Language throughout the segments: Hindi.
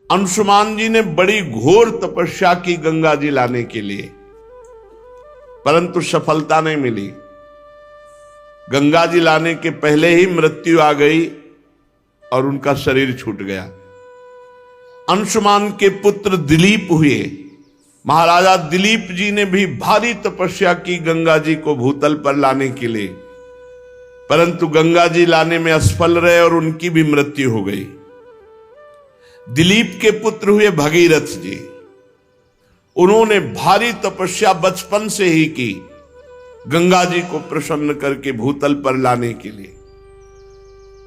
अंशुमान जी ने बड़ी घोर तपस्या की गंगा जी लाने के लिए, परंतु सफलता नहीं मिली। गंगा जी लाने के पहले ही मृत्यु आ गई और उनका शरीर छूट गया। अंशुमान के पुत्र दिलीप हुए। महाराजा दिलीप जी ने भी भारी तपस्या की गंगा जी को भूतल पर लाने के लिए, परंतु गंगा जी लाने में असफल रहे और उनकी भी मृत्यु हो गई। दिलीप के पुत्र हुए भगीरथ जी। उन्होंने भारी तपस्या बचपन से ही की गंगा जी को प्रसन्न करके भूतल पर लाने के लिए।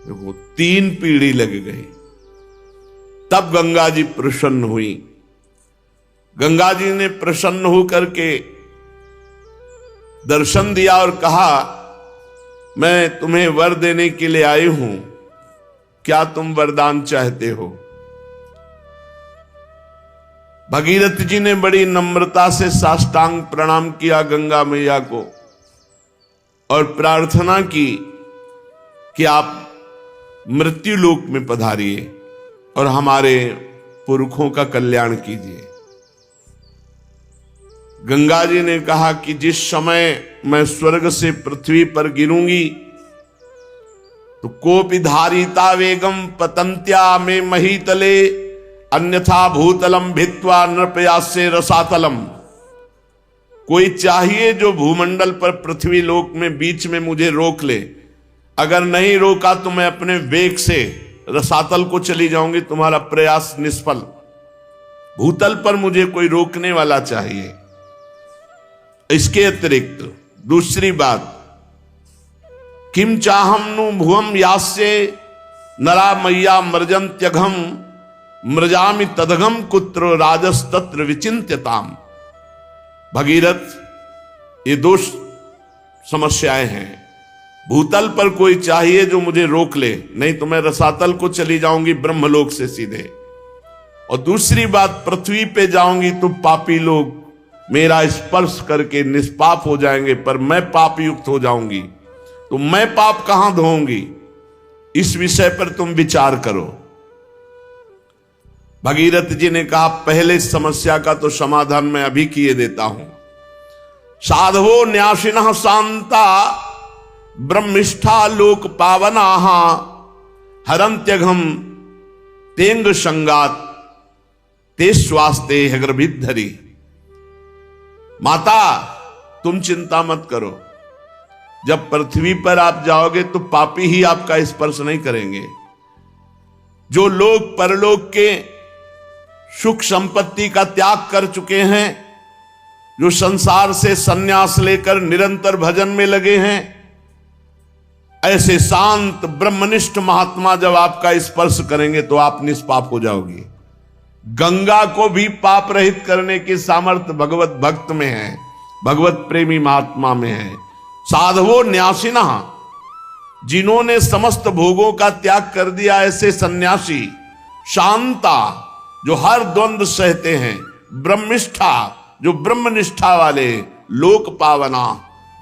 देखो 3 पीढ़ी लग गई, तब गंगा जी प्रसन्न हुई। गंगा जी ने प्रसन्न होकर के दर्शन दिया और कहा, मैं तुम्हें वर देने के लिए आई हूं, क्या तुम वरदान चाहते हो? भगीरथ जी ने बड़ी नम्रता से साष्टांग प्रणाम किया गंगा मैया को और प्रार्थना की कि आप मृत्यु लोक में पधारिए और हमारे पुरखों का कल्याण कीजिए। गंगा जी ने कहा कि जिस समय मैं स्वर्ग से पृथ्वी पर गिरूंगी तो कोपि धारिता वेगम पतंत्या में महीतले अन्यथा भूतलम भित्वा नृपयासे रसातलम। कोई चाहिए जो भूमंडल पर पृथ्वी लोक में बीच में मुझे रोक ले, अगर नहीं रोका तो मैं अपने वेग से रसातल को चली जाऊंगी, तुम्हारा प्रयास निष्फल। भूतल पर मुझे कोई रोकने वाला चाहिए। इसके अतिरिक्त दूसरी बात, किम चाहम नु भुवम यास्य नरा मैया मर्जंत्यघम मृजामि तदघम कुत्र राजस्तत्र विचिंत्यताम। भगीरथ, ये 2 समस्याएं हैं। भूतल पर कोई चाहिए जो मुझे रोक ले, नहीं तो मैं रसातल को चली जाऊंगी ब्रह्मलोक से सीधे। और दूसरी बात, पृथ्वी पे जाऊंगी तो पापी लोग मेरा स्पर्श करके निष्पाप हो जाएंगे, पर मैं पाप युक्त हो जाऊंगी, तो मैं पाप कहां धोऊंगी? इस विषय पर तुम विचार करो। भगीरथ जी ने कहा, पहले समस्या का तो समाधान मैं अभी किए देता हूं। साधवो न्यासिनः शांता ब्रह्मिष्ठा लोक पावनाः हरंत्यघम तेंग संगात ते स्वास्ते हग्रभिद्धरी। माता, तुम चिंता मत करो, जब पृथ्वी पर आप जाओगे तो पापी ही आपका स्पर्श नहीं करेंगे। जो लोग परलोक के सुख संपत्ति का त्याग कर चुके हैं, जो संसार से संन्यास लेकर निरंतर भजन में लगे हैं, ऐसे शांत ब्रह्मनिष्ठ महात्मा जब आपका स्पर्श करेंगे तो आप निष्पाप हो जाओगे। गंगा को भी पाप रहित करने की सामर्थ्य भगवत भक्त में है, भगवत प्रेमी महात्मा में है। साधवो न्यासिना, जिन्होंने समस्त भोगों का त्याग कर दिया, ऐसे सन्यासी। शांता, जो हर द्वंद्व सहते हैं। ब्रह्मिष्ठा, जो ब्रह्मनिष्ठा वाले। लोक पावना,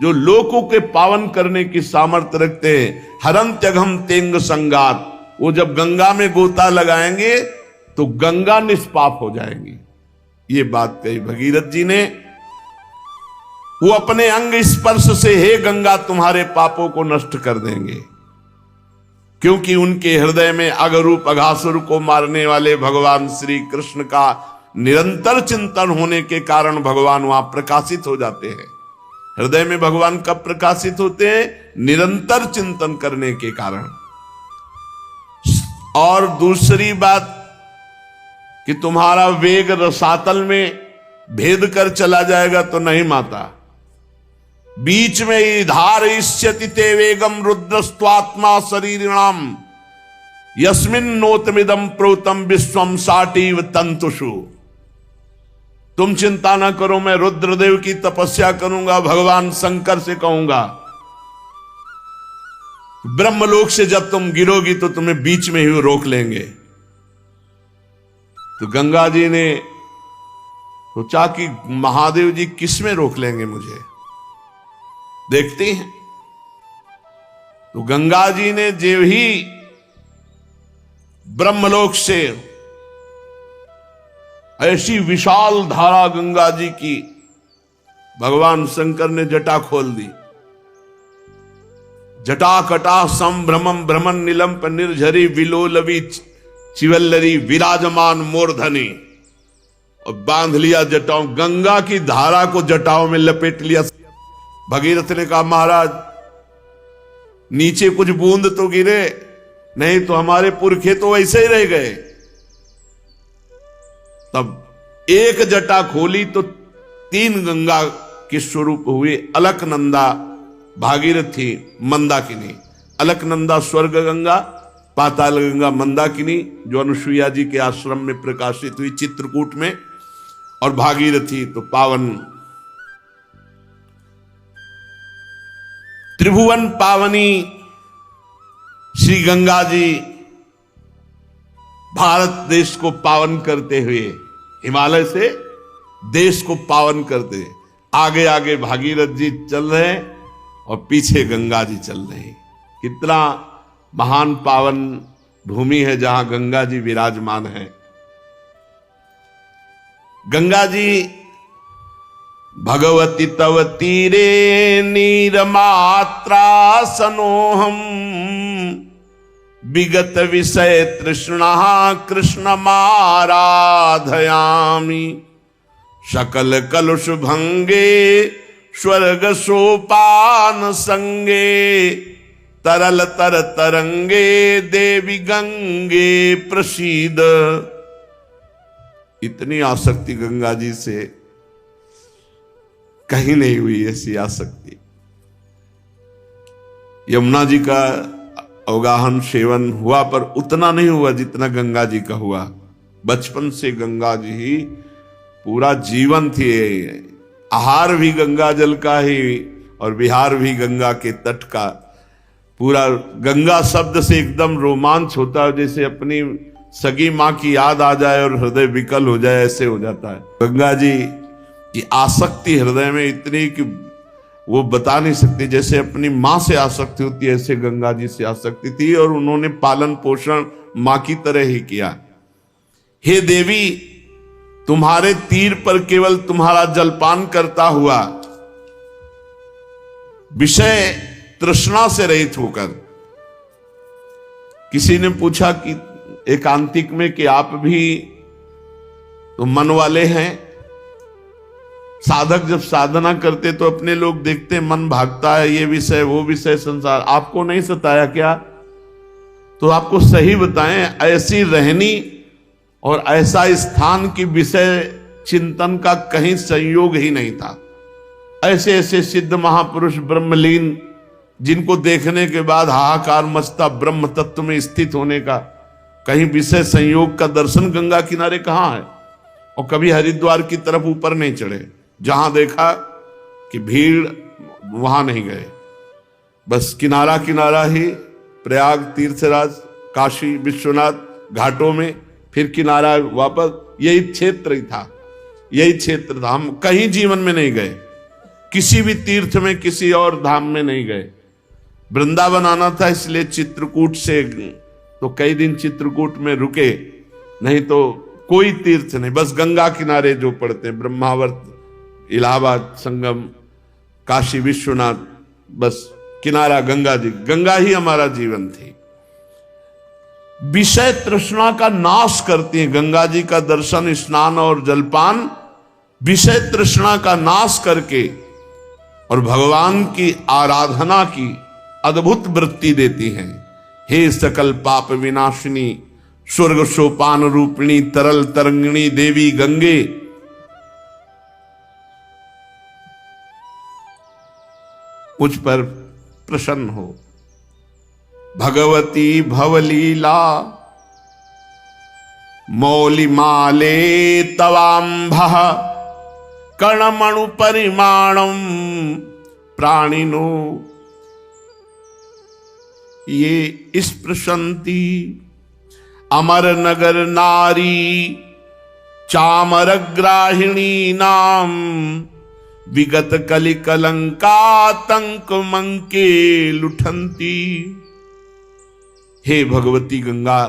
जो लोकों के पावन करने की सामर्थ्य रखते हैं। हरंत्यघम तेंग संगात, वो जब गंगा में गोता लगाएंगे तो गंगा निष्पाप हो जाएंगी। ये बात कही भगीरथ जी ने। वो अपने अंग स्पर्श से, हे गंगा, तुम्हारे पापों को नष्ट कर देंगे, क्योंकि उनके हृदय में अगरूप अघासुर को मारने वाले भगवान श्री कृष्ण का निरंतर चिंतन होने के कारण भगवान वहां प्रकाशित हो जाते हैं। हृदय में भगवान कब प्रकाशित होते हैं? निरंतर चिंतन करने के कारण। और दूसरी बात कि तुम्हारा वेग रसातल में भेद कर चला जाएगा तो नहीं माता, बीच में ही धारयिष्यति ते वेगम रुद्रस्त्वात्मा शरीरिणाम यस्मिन् नोतमिदं प्रोतम विश्वम साटीव तंतुषु। तुम चिंता ना करो, मैं रुद्रदेव की तपस्या करूंगा, भगवान शंकर से कहूंगा, ब्रह्मलोक से जब तुम गिरोगी तो तुम्हें बीच में ही रोक लेंगे। तो गंगा जी ने सोचा कि महादेव जी किस में रोक लेंगे मुझे, देखते हैं। तो गंगा जी ने जो ही ब्रह्मलोक से ऐसी विशाल धारा गंगा जी की भगवान शंकर ने जटा खोल दी। जटा कटा संभ्रमम भ्रमण निलंप निर्झरी विलोलवी चिवल्लरी विराजमान मूर्धनी, और बांध लिया जटाओं, गंगा की धारा को जटाओं में लपेट लिया। भगीरथ ने कहा महाराज नीचे कुछ बूंद तो गिरे, नहीं तो हमारे पुरखे तो वैसे ही रह गए। तब एक जटा खोली तो 3 गंगा के स्वरूप हुए, अलकनंदा, भागीरथी, मंदाकिनी। अलकनंदा स्वर्ग गंगा, पाताल गंगा मंदाकिनी जो अनुसुईया जी के आश्रम में प्रकाशित हुई चित्रकूट में, और भागीरथी तो पावन त्रिभुवन पावनी श्री गंगा जी भारत देश को पावन करते हुए, हिमालय से देश को पावन करते, आगे आगे भागीरथ जी चल रहे हैं और पीछे गंगा जी चल रहे हैं। कितना महान पावन भूमि है जहां गंगा जी विराजमान है। गंगा जी भगवती तव तीरे नीरमात्रा सनोहम विगत विषय तृष्णा कृष्ण माराधयामि सकल कलुष भंगे स्वर्ग सोपान संगे तरल तर तरंगे देवी गंगे प्रसीद। इतनी आसक्ति गंगा जी से कहीं नहीं हुई, ऐसी आसक्ति। यमुना जी का अवगाहन सेवन हुआ पर उतना नहीं हुआ जितना गंगा जी का हुआ। बचपन से गंगा जी ही पूरा जीवन थी। आहार भी गंगा जल का ही और विहार भी गंगा के तट का। पूरा गंगा शब्द से एकदम रोमांच होता है, जैसे अपनी सगी माँ की याद आ जाए और हृदय विकल हो जाए, ऐसे हो जाता है। गंगा जी की आसक्ति हृदय में इतनी कि वो बता नहीं सकती। जैसे अपनी माँ से आसक्ति होती है, ऐसे गंगा जी से आसक्ति थी, और उन्होंने पालन पोषण माँ की तरह ही किया। हे देवी, तुम्हारे तीर पर केवल तुम्हारा जलपान करता हुआ, विषय तृष्णा से रहित होकर। किसी ने पूछा कि एकांतिक में कि आप भी तो मन वाले हैं। साधक जब साधना करते तो अपने लोग देखते मन भागता है, ये विषय वो विषय संसार। आपको नहीं सताया क्या? तो आपको सही बताएं, ऐसी रहनी और ऐसा स्थान की विषय चिंतन का कहीं संयोग ही नहीं था। ऐसे ऐसे सिद्ध महापुरुष ब्रह्मलीन, जिनको देखने के बाद हाहाकार मचता ब्रह्म तत्व में स्थित होने का, कहीं विषय संयोग का दर्शन गंगा किनारे कहां है? और कभी हरिद्वार की तरफ ऊपर नहीं चढ़े, जहां देखा कि भीड़ वहां नहीं गए, बस किनारा किनारा ही, प्रयाग, तीर्थराज, काशी विश्वनाथ घाटों में, फिर किनारा वापस, यही क्षेत्र ही था, यही क्षेत्र था। हम कहीं जीवन में नहीं गए, किसी भी तीर्थ में, किसी और धाम में नहीं गए। वृंदावन आना था, इसलिए चित्रकूट से तो कई दिन चित्रकूट में रुके, नहीं तो कोई तीर्थ नहीं, बस गंगा किनारे जो पड़ते हैं, ब्रह्मावर्त, इलाहाबाद संगम, काशी विश्वनाथ, बस किनारा गंगा जी। गंगा ही हमारा जीवन थी। विषय तृष्णा का नाश करती है गंगा जी का दर्शन, स्नान और जलपान विषय तृष्णा का नाश करके और भगवान की आराधना की अद्भुत वृत्ति देती हैं। हे सकल पाप विनाशिनी स्वर्ग सोपान रूपिणी तरल तरंगिणी देवी गंगे, मुझ पर प्रसन्न हो। भगवती भवलीला मौलिमाले तवाम्भः कर्णमणु परिमाणम प्राणिनो ये स्पृशंति अमर नगर नारी चामरग्राहिणी नाम विगत कलि कलंकातंक मंके लुठंती। हे भगवती गंगा,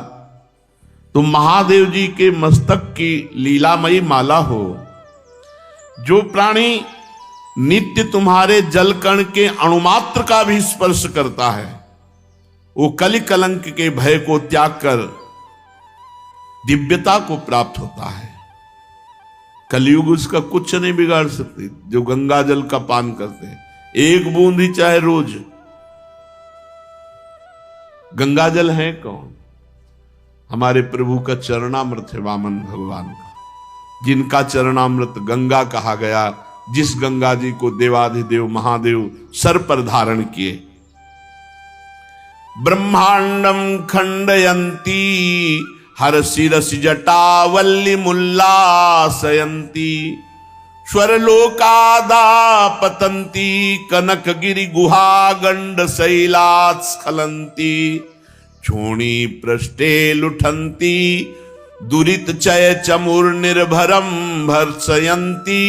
तो महादेव जी के मस्तक की लीलामयी माला हो। जो प्राणी नित्य तुम्हारे जल कण के अणुमात्र का भी स्पर्श करता है, वो कलि कलंक के भय को त्याग कर दिव्यता को प्राप्त होता है। कलयुग उसका कुछ नहीं बिगाड़ सकती। जो गंगा जल का पान करते हैं, एक बूंद ही चाहे रोज। गंगा जल है कौन? हमारे प्रभु का चरणामृत है, वामन भगवान का, जिनका चरणामृत गंगा कहा गया, जिस गंगा जी को देवाधिदेव महादेव सर पर धारण किए। ब्रह्मांडम खंडयंती हर शिरस जटावल्ली मुल्लासयंती स्वरलोकादा पतंती कनक गिरि गुहा गंड शैलात् स्खलंती छोणी पृष्ठे लुठंती दुरित चय चमुर निर्भरम भर्सयंती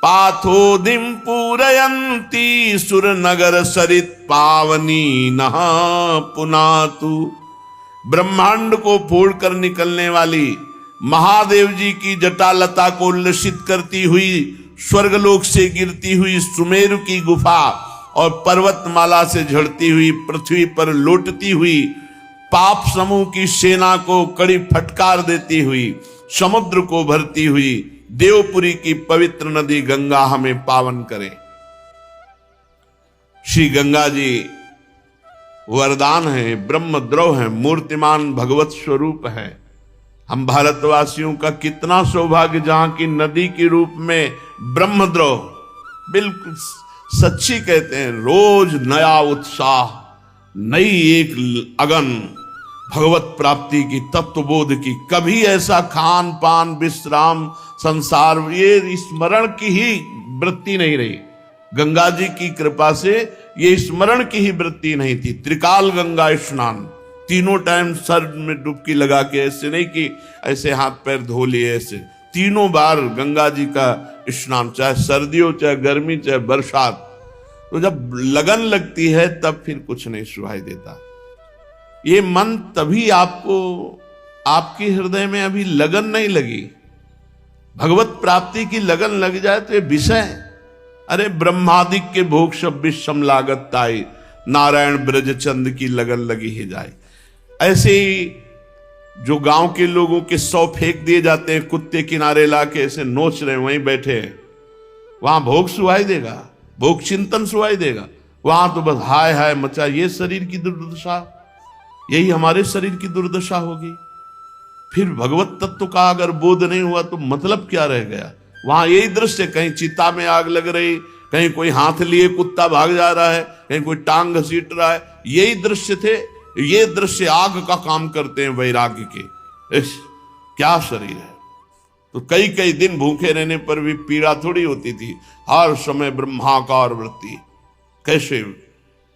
पाथोदिम पूरयंती सुर नगर सरित पावनी नः पुनातु। ब्रह्मांड को फोड़कर निकलने वाली महादेव जी की जटालता को उल्लसित करती हुई, स्वर्गलोक से गिरती हुई सुमेरु की गुफा और पर्वतमाला से झड़ती हुई पृथ्वी पर लौटती हुई पाप समूह की सेना को कड़ी फटकार देती हुई, समुद्र को भरती हुई देवपुरी की पवित्र नदी गंगा हमें पावन करे। श्री गंगा जी वरदान है, ब्रह्मद्रव है, मूर्तिमान भगवत स्वरूप है। हम भारतवासियों का कितना सौभाग्य जहां की नदी के रूप में ब्रह्मद्रव, बिल्कुल सच्ची कहते हैं, रोज नया उत्साह, नई एक अगन भगवत प्राप्ति की, तत्वबोध की। कभी ऐसा खान पान विश्राम संसार ये स्मरण की ही वृत्ति नहीं रही। गंगा जी की कृपा से ये स्मरण की ही वृत्ति नहीं थी। त्रिकाल गंगा स्नान, तीनों टाइम सर में डुबकी लगा के, ऐसे नहीं कि ऐसे हाथ पैर धो लिए, ऐसे तीनों बार गंगा जी का स्नान, चाहे सर्दी हो चाहे गर्मी चाहे बरसात। तो जब लगन लगती है तब फिर कुछ नहीं सुनाई देता। ये मन तभी आपको, आपके हृदय में अभी लगन नहीं लगी, भगवत प्राप्ति की लगन लग जाए तो ये विषय, अरे ब्रह्मादिक के भोग सब विषम लागत ताई, नारायण ब्रज चंद की लगन लगी ही जाए। ऐसे ही जो गांव के लोगों के 100 फेंक दिए जाते हैं, कुत्ते किनारे लाके ऐसे नोच रहे, वहीं बैठे हैं, वहां भोग सुहाई देगा, भोग चिंतन सुहाई देगा। वहां तो बस हाय हाय मचा। ये शरीर की दुर्दशा, यही हमारे शरीर की दुर्दशा होगी। फिर भगवत तत्व का अगर बोध नहीं हुआ तो मतलब क्या रह गया। वहां यही दृश्य, कहीं चिता में आग लग रही, कहीं कोई हाथ लिए कुत्ता भाग जा रहा है, कहीं कोई टांग घसीट रहा है, यही दृश्य थे। ये दृश्य आग का काम करते हैं वैराग्य के। इस क्या शरीर है। तो कई कई दिन भूखे रहने पर भी पीड़ा थोड़ी होती थी, हर समय ब्रह्माकार वृत्ति। कैसे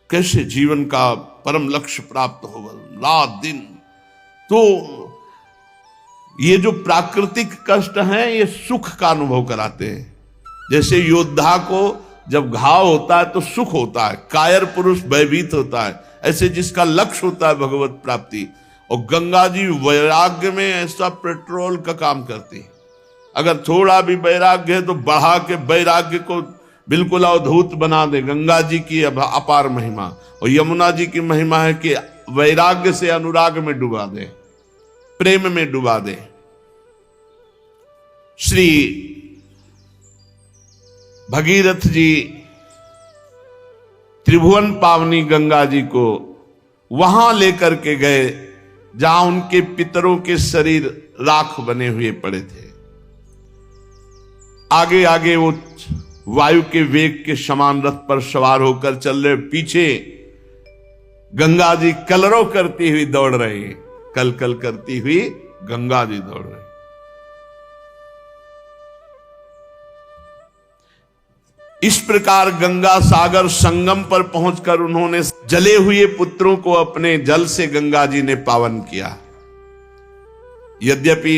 कैसे जीवन का परम लक्ष्य प्राप्त हो रात दिन। तो ये जो प्राकृतिक कष्ट हैं ये सुख का अनुभव कराते हैं। जैसे योद्धा को जब घाव होता है तो सुख होता है, कायर पुरुष भयभीत होता है, ऐसे जिसका लक्ष्य होता है भगवत प्राप्ति। और गंगा जी वैराग्य में ऐसा पेट्रोल का काम करती है। अगर थोड़ा भी वैराग्य है तो बढ़ा के वैराग्य को बिल्कुल अवधूत बना दे। गंगा जी की अपार महिमा, और यमुना जी की महिमा है कि वैराग्य से अनुराग में डुबा दे, प्रेम में डुबा दे। श्री भगीरथ जी त्रिभुवन पावनी गंगा जी को वहां लेकर के गए जहां उनके पितरों के शरीर राख बने हुए पड़े थे। आगे आगे वो वायु के वेग के समान रथ पर सवार होकर चल रहे, पीछे गंगा जी कलरव करती हुई दौड़ रही है, कल कल करती हुई गंगा जी दौड़ रही। इस प्रकार गंगा सागर संगम पर पहुंचकर उन्होंने जले हुए पुत्रों को अपने जल से गंगा जी ने पावन किया। यद्यपि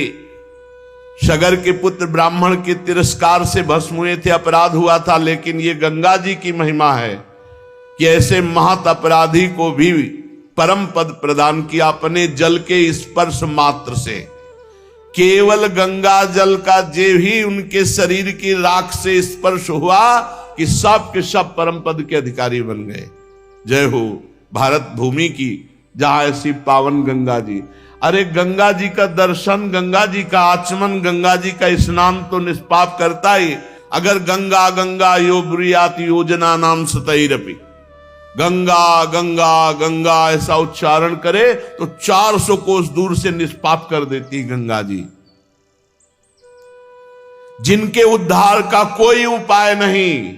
सगर के पुत्र ब्राह्मण के तिरस्कार से भस्म हुए थे, अपराध हुआ था, लेकिन ये गंगा जी की महिमा है कि ऐसे महत अपराधी को भी परम पद प्रदान किया अपने जल के स्पर्श मात्र से। केवल गंगा जल का जे ही उनके शरीर की राख से स्पर्श हुआ कि सब के सब परम पद के अधिकारी बन गए। जय हो भारत भूमि की, जहां ऐसी पावन गंगा जी। अरे गंगा जी का दर्शन, गंगा जी का आचमन, गंगा जी का स्नान तो निष्पाप करता ही। अगर गंगा गंगा यो ब्रुयात योजना नाम सतैरपि, गंगा गंगा गंगा ऐसा उच्चारण करे तो 400 कोस दूर से निष्पाप कर देती गंगा जी। जिनके उद्धार का कोई उपाय नहीं,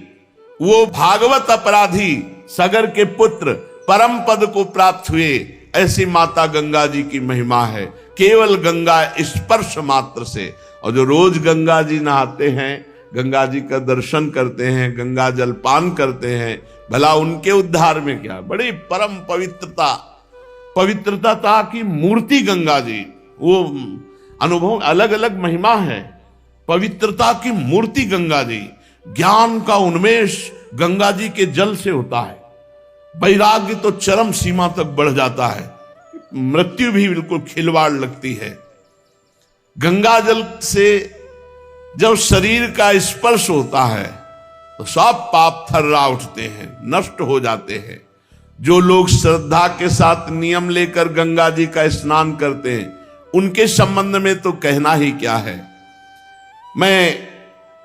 वो भागवत अपराधी सगर के पुत्र परम पद को प्राप्त हुए, ऐसी माता गंगा जी की महिमा है। केवल गंगा स्पर्श मात्र से। और जो रोज गंगा जी नहाते हैं, गंगा जी का दर्शन करते हैं, गंगा जल पान करते हैं, भला उनके उद्धार में क्या। बड़ी परम पवित्रता की मूर्ति गंगा जी, वो अनुभव अलग अलग महिमा है। पवित्रता की मूर्ति गंगा जी। ज्ञान का उन्मेष गंगा जी के जल से होता है। वैराग्य तो चरम सीमा तक बढ़ जाता है, मृत्यु भी बिल्कुल खिलवाड़ लगती है। गंगा जल से जब शरीर का स्पर्श होता है तो सब पाप थर्रा उठते हैं, नष्ट हो जाते हैं। जो लोग श्रद्धा के साथ नियम लेकर गंगा जी का स्नान करते हैं, उनके संबंध में तो कहना ही क्या है। मैं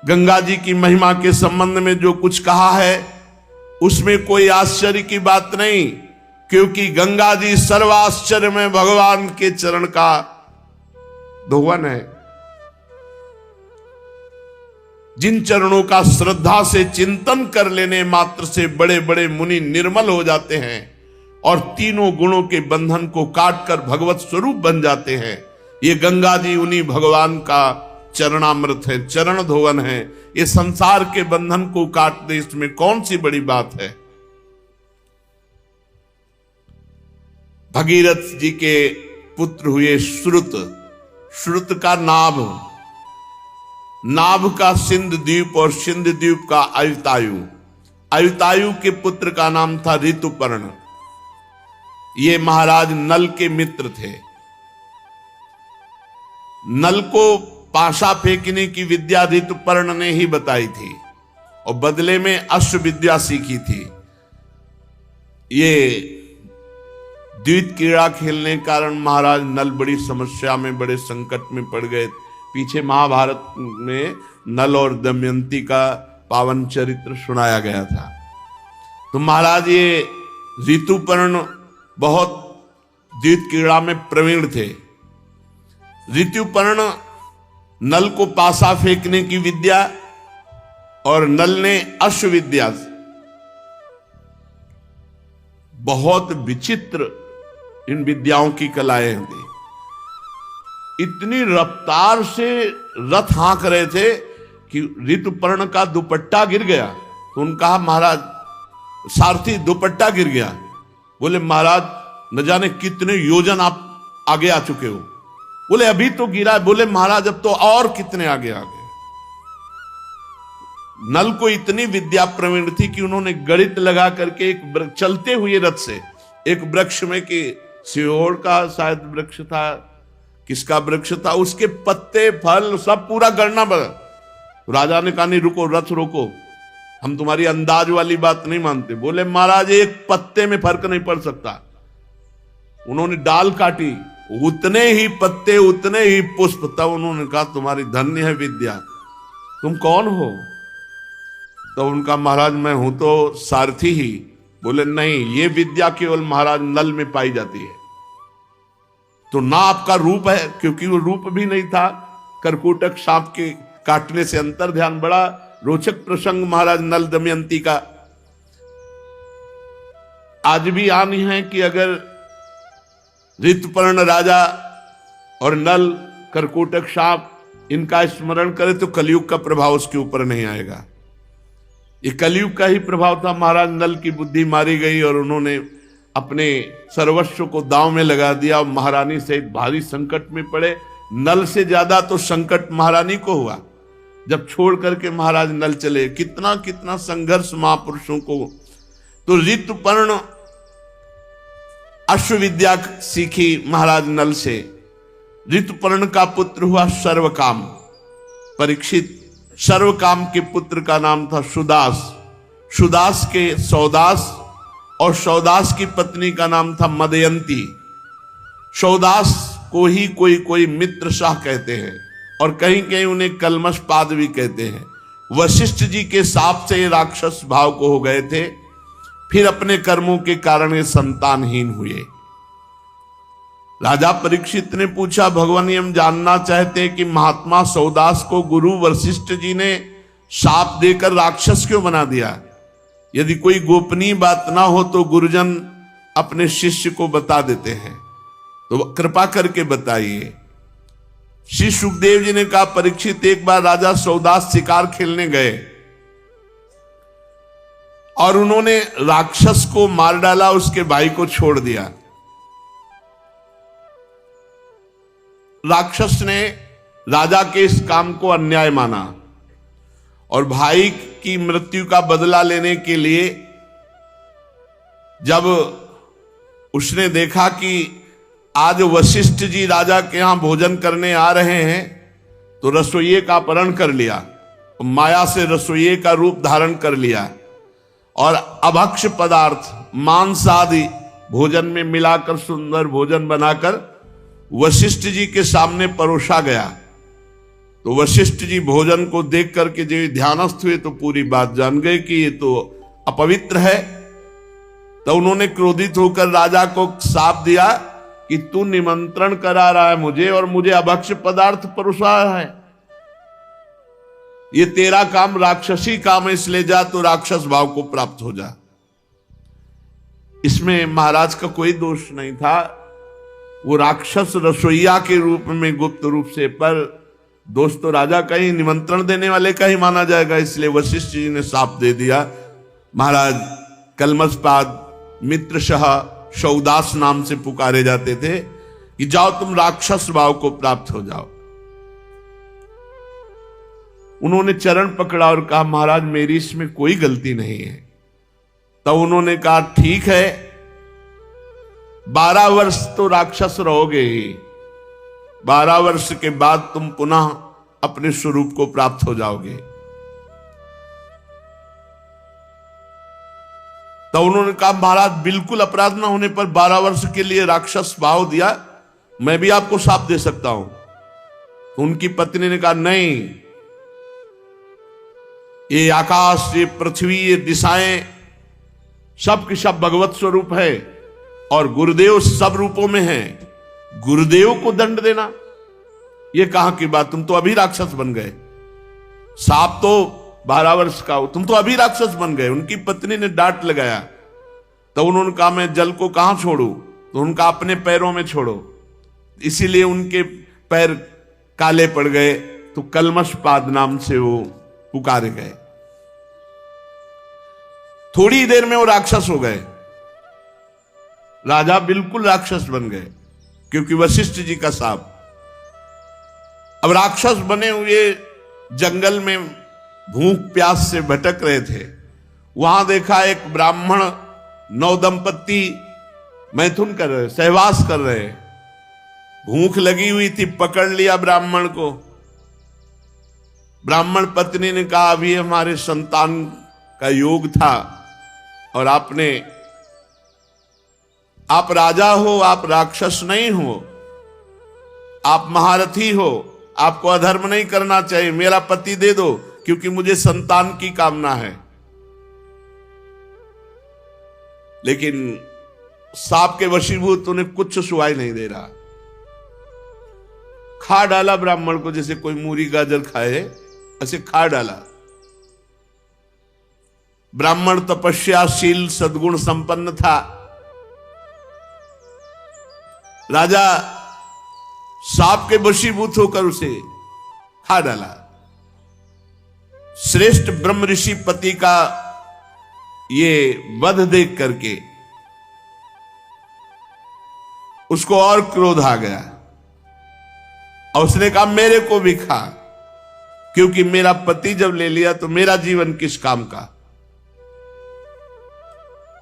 गंगा जी की महिमा के संबंध में जो कुछ कहा है उसमें कोई आश्चर्य की बात नहीं, क्योंकि गंगा जी सर्वाश्चर्य में भगवान के चरण का धोवन है। जिन चरणों का श्रद्धा से चिंतन कर लेने मात्र से बड़े बड़े मुनि निर्मल हो जाते हैं और तीनों गुणों के बंधन को काटकर भगवत स्वरूप बन जाते हैं। ये गंगा जी उन्हीं भगवान का चरणामृत है, चरण धोवन है। ये संसार के बंधन को काट दे, इसमें कौन सी बड़ी बात है। भगीरथ जी के पुत्र हुए श्रुत, श्रुत का नाभ, नाभ का सिंध द्वीप और सिंध द्वीप का अयुतायु, अयुतायु के पुत्र का नाम था ऋतुपर्ण। ये महाराज नल के मित्र थे। नल को पाशा फेंकने की विद्या ऋतुपर्ण ने ही बताई थी और बदले में अश्व विद्या सीखी थी। ये द्वित क्रीड़ा खेलने के कारण महाराज नल बड़ी समस्या में, बड़े संकट में पड़ गए। पीछे महाभारत में नल और दमयंती का पावन चरित्र सुनाया गया था। तो महाराज ये ऋतुपर्ण बहुत द्वित क्रीड़ा में प्रवीण थे। ऋतुपर्ण नल को पासा फेंकने की विद्या और नल ने अश्व विद्या, बहुत विचित्र इन विद्याओं की कलाएं थी। इतनी रफ्तार से रथ हाँक रहे थे कि ऋतुपर्ण का दुपट्टा गिर गया। तो उन्होंने कहा महाराज, सारथी दुपट्टा गिर गया। बोले महाराज न जाने कितने योजन आप आगे आ चुके हो। बोले अभी तो गिरा। बोले महाराज अब तो और कितने आगे आ गए। नल को इतनी विद्या प्रवीण थी कि उन्होंने गणित लगा करके एक चलते हुए रथ से एक वृक्ष में, कि सिहोर का शायद वृक्ष था, किसका वृक्ष था, उसके पत्ते फल सब पूरा गणना बना। राजा ने कहा नहीं रुको, रथ रोको, हम तुम्हारी अंदाज वाली बात नहीं मानते। बोले महाराज एक पत्ते में फर्क नहीं पड़ सकता। उन्होंने डाल काटी, उतने ही पत्ते उतने ही पुष्प। तब उन्होंने कहा तुम्हारी धन्य है विद्या, तुम कौन हो। तो उनका महाराज मैं हूं तो सारथी ही। बोले नहीं, ये विद्या केवल महाराज नल में पाई जाती है। तो ना आपका रूप है, क्योंकि वो रूप भी नहीं था। करकोटक सांप के काटने से अंतर ध्यान। बड़ा रोचक प्रसंग महाराज नल दमयंती का आज भी आनी है कि अगर ऋतुपर्ण राजा और नल करकोटक सांप इनका स्मरण करे तो कलयुग का प्रभाव उसके ऊपर नहीं आएगा। ये कलयुग का ही प्रभाव था। महाराज नल की बुद्धि मारी गई और उन्होंने अपने सर्वस्व को दांव में लगा दिया। महारानी सहित भारी संकट में पड़े। नल से ज्यादा तो संकट महारानी को हुआ जब छोड़ करके महाराज नल चले। कितना कितना संघर्ष महापुरुषों को। तो ऋतुपर्ण अश्वविद्या सीखी महाराज नल से। ऋतुपर्ण का पुत्र हुआ सर्वकाम। परीक्षित सर्वकाम के पुत्र का नाम था सुदास। सुदास के सौदास, और सौदास की पत्नी का नाम था मदयंती। सौदास को ही कोई कोई मित्र शाह कहते हैं, और कहीं कहीं उन्हें कलमशपाद भी कहते हैं। वशिष्ठ जी के शाप से ये राक्षस भाव को हो गए थे, फिर अपने कर्मों के कारण ये संतानहीन हुए। राजा परीक्षित ने पूछा, भगवान हम जानना चाहते हैं कि महात्मा सौदास को गुरु वशिष्ठ जी ने शाप देकर राक्षस क्यों बना दिया? यदि कोई गोपनीय बात ना हो तो गुरुजन अपने शिष्य को बता देते हैं, तो कृपा करके बताइए। श्री सुखदेव जी ने कहा, परीक्षित एक बार राजा सौदास शिकार खेलने गए और उन्होंने राक्षस को मार डाला, उसके भाई को छोड़ दिया। राक्षस ने राजा के इस काम को अन्याय माना और भाई की मृत्यु का बदला लेने के लिए जब उसने देखा कि आज वशिष्ठ जी राजा के यहां भोजन करने आ रहे हैं, तो रसोइये का अपहरण कर लिया, माया से रसोइये का रूप धारण कर लिया और अभक्ष पदार्थ मांस आदि भोजन में मिलाकर सुंदर भोजन बनाकर वशिष्ठ जी के सामने परोसा गया। तो वशिष्ठ जी भोजन को देख करके जो ध्यानस्थ हुए तो पूरी बात जान गए कि ये तो अपवित्र है। तो उन्होंने क्रोधित होकर राजा को शाप दिया कि तू निमंत्रण करा रहा है मुझे और मुझे अभक्ष पदार्थ परोसा है, ये तेरा काम राक्षसी काम है, इसलिए जा तो राक्षस भाव को प्राप्त हो जा। इसमें महाराज का कोई दोष नहीं था, वो राक्षस रसोईया के रूप में गुप्त रूप से, पर दोष तो राजा का ही, निमंत्रण देने वाले का ही माना जाएगा। इसलिए वशिष्ठ जी ने शाप दे दिया। महाराज कलमशपाद मित्रशाह सौदास नाम से पुकारे जाते थे कि जाओ तुम राक्षस भाव को प्राप्त हो जाओ। उन्होंने चरण पकड़ा और कहा, महाराज मेरी इसमें कोई गलती नहीं है। तब उन्होंने कहा, ठीक है 12 वर्ष तो राक्षस रहोगे ही, 12 वर्ष के बाद तुम पुनः अपने स्वरूप को प्राप्त हो जाओगे। तो उन्होंने कहा, महाराज बिल्कुल अपराध ना होने पर 12 वर्ष के लिए राक्षस भाव दिया, मैं भी आपको शाप दे सकता हूं। तो उनकी पत्नी ने कहा, नहीं, ये आकाश, ये पृथ्वी, ये दिशाएं सब के सब भगवत स्वरूप है और गुरुदेव सब रूपों में है। गुरुदेव को दंड देना ये कहां की बात? तुम तो अभी राक्षस बन गए, साप तो 12 वर्ष का हो, तुम तो अभी राक्षस बन गए। उनकी पत्नी ने डांट लगाया। तो उन्होंने कहा, मैं जल को कहां छोड़ू? तो उनका अपने पैरों में छोड़ो। इसीलिए उनके पैर काले पड़ गए, तो कलमशपाद नाम से वो पुकारे गए। थोड़ी देर में वो राक्षस हो गए, राजा बिल्कुल राक्षस बन गए क्योंकि वशिष्ठ जी का शाप। अब राक्षस बने हुए जंगल में भूख प्यास से भटक रहे थे। वहां देखा एक ब्राह्मण नवदंपति मैथुन कर रहे, सहवास कर रहे। भूख लगी हुई थी, पकड़ लिया ब्राह्मण को। ब्राह्मण पत्नी ने कहा, अभी हमारे संतान का योग था और आप राजा हो, आप राक्षस नहीं हो, आप महारथी हो, आपको अधर्म नहीं करना चाहिए, मेरा पति दे दो क्योंकि मुझे संतान की कामना है। लेकिन सांप के वशीभूत उन्हें कुछ सुहाई नहीं दे रहा। खा डाला ब्राह्मण को, जैसे कोई मूरी गाजर खाए ऐसे खा डाला। ब्राह्मण तपस्याशील सद्गुण संपन्न था। राजा सांप के वशीभूत होकर उसे खा डाला। श्रेष्ठ ब्रह्म ऋषि पति का ये वध देख करके उसको और क्रोध आ गया और उसने कहा, मेरे को भी खा, क्योंकि मेरा पति जब ले लिया तो मेरा जीवन किस काम का।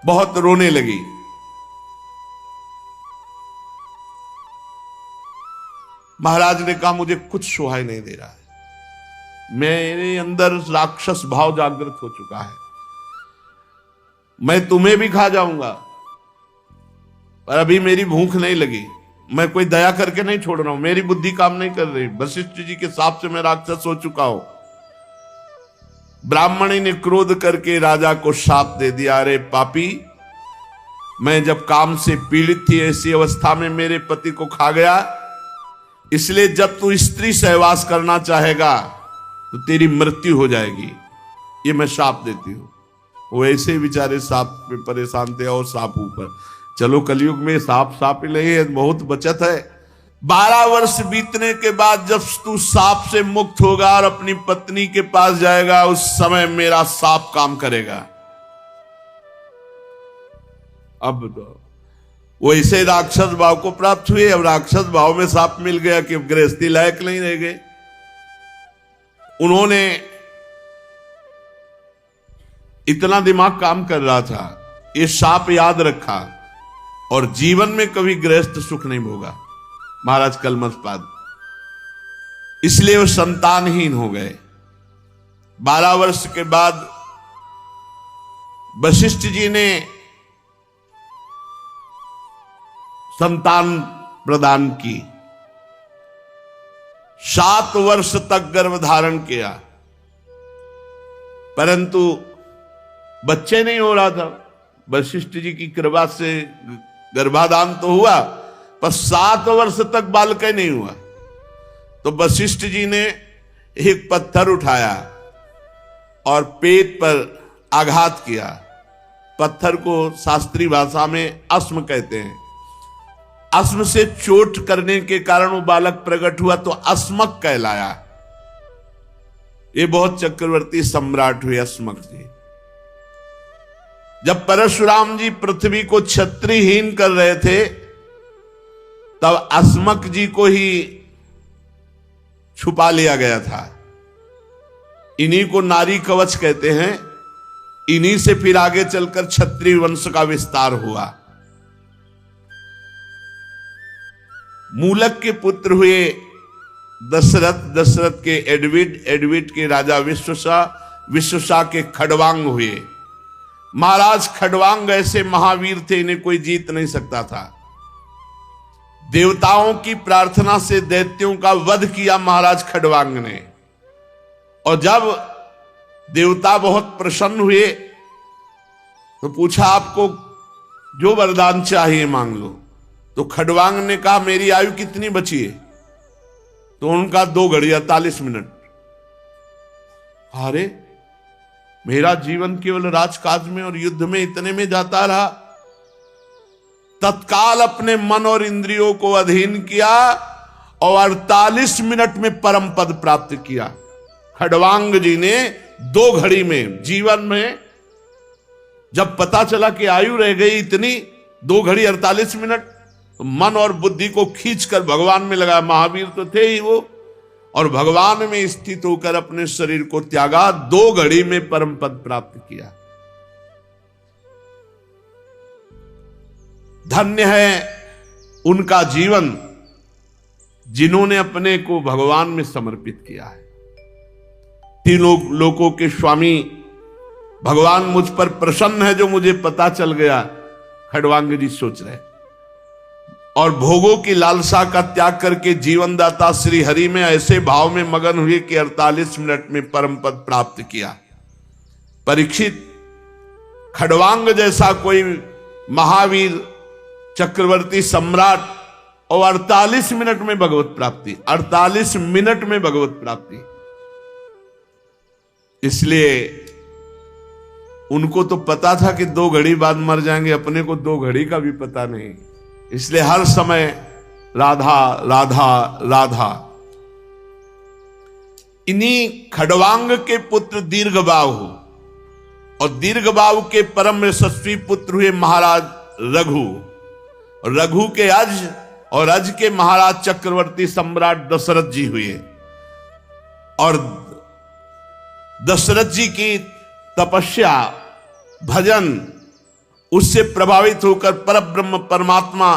बहुत रोने लगी। महाराज ने कहा मुझे कुछ सुहाई नहीं दे रहा है, मेरे अंदर राक्षस भाव जागृत हो चुका है, मैं तुम्हें भी खा जाऊंगा, पर अभी मेरी भूख नहीं लगी, मैं कोई दया करके नहीं छोड़ रहा हूं, मेरी बुद्धि काम नहीं कर रही, वशिष्ठ जी के साप से मैं राक्षस हो चुका हूं। ब्राह्मणी ने क्रोध करके राजा को शाप दे दिया, अरे पापी, मैं जब काम से पीड़ित थी ऐसी अवस्था में मेरे पति को खा गया, इसलिए जब तू स्त्री सहवास करना चाहेगा तो तेरी मृत्यु हो जाएगी, ये मैं शाप देती हूं। वो ऐसे ही बेचारे सांप पे परेशान थे और सांप ऊपर। चलो कलयुग में सांप ही नहीं है, बहुत बचत है। 12 वर्ष बीतने के बाद जब तू सांप से मुक्त होगा और अपनी पत्नी के पास जाएगा, उस समय मेरा सांप काम करेगा। अब तो वो इसे राक्षस भाव को प्राप्त हुए, अब राक्षस भाव में सांप मिल गया कि गृहस्थी लायक नहीं रह गए। उन्होंने इतना दिमाग काम कर रहा था, ये सांप याद रखा और जीवन में कभी गृहस्थ सुख नहीं भोगा महाराज कलमशपाद, इसलिए वो संतानहीन हो गए। 12 वर्ष के बाद वशिष्ठ जी ने संतान प्रदान की, 7 वर्ष तक गर्भ धारण किया, परंतु बच्चे नहीं हो रहा था। वशिष्ठ जी की कृपा से गर्भाधान तो हुआ, पर 7 वर्ष तक बालक नहीं हुआ। तो वशिष्ठ जी ने एक पत्थर उठाया और पेट पर आघात किया। पत्थर को शास्त्रीय भाषा में अस्म कहते हैं। अस्म से चोट करने के कारण वो बालक प्रकट हुआ तो अस्मक कहलाया। ये बहुत चक्रवर्ती सम्राट हुए अस्मक जी। जब परशुराम जी पृथ्वी को क्षत्रियहीन कर रहे थे, तब अस्मक जी को ही छुपा लिया गया था। इन्हीं को नारी कवच कहते हैं। इन्हीं से फिर आगे चलकर क्षत्रिय वंश का विस्तार हुआ। मूलक के पुत्र हुए दशरथ, दशरथ के एडविड, एडविड के राजा विश्वसा, विश्वसा के खड़वांग हुए। महाराज खड़वांग ऐसे महावीर थे, इन्हें कोई जीत नहीं सकता था। देवताओं की प्रार्थना से दैत्यों का वध किया महाराज खड़वांग ने। और जब देवता बहुत प्रसन्न हुए तो पूछा, आपको जो वरदान चाहिए मांग लो। तो खड़वांग ने कहा, मेरी आयु कितनी बची है? तो उनका 2 घड़ी 48 मिनट। अरे मेरा जीवन केवल राजकाज में और युद्ध में इतने में जाता रहा। तत्काल अपने मन और इंद्रियों को अधीन किया और 48 मिनट में परम पद प्राप्त किया। खड़वांग जी ने 2 घड़ी में, जीवन में जब पता चला कि आयु रह गई इतनी, 2 घड़ी 48 मिनट, तो मन और बुद्धि को खींचकर भगवान में लगा। महावीर तो थे ही वो, और भगवान में स्थित होकर अपने शरीर को त्यागा। 2 घड़ी में परम पद प्राप्त किया। धन्य है उनका जीवन जिन्होंने अपने को भगवान में समर्पित किया है। तीनों लोकों के स्वामी भगवान मुझ पर प्रसन्न है, जो मुझे पता चल गया, खड़वांग जी सोच रहे। और भोगों की लालसा का त्याग करके जीवनदाता श्री हरि में ऐसे भाव में मगन हुए कि 48 मिनट में परम पद प्राप्त किया। परीक्षित, खड़वांग जैसा कोई महावीर चक्रवर्ती सम्राट और 48 मिनट में भगवत प्राप्ति, 48 मिनट में भगवत प्राप्ति। इसलिए उनको तो पता था कि 2 घड़ी बाद मर जाएंगे, अपने को 2 घड़ी का भी पता नहीं। इसलिए हर समय राधा राधा राधा। इन्हीं खड़वांग के पुत्र दीर्घबाहु, और दीर्घबाहु के परम यशस्वी पुत्र हुए महाराज रघु, और रघु के अज, और अज के महाराज चक्रवर्ती सम्राट दशरथ जी हुए। और दशरथ जी की तपस्या, भजन, उससे प्रभावित होकर परब्रह्म परमात्मा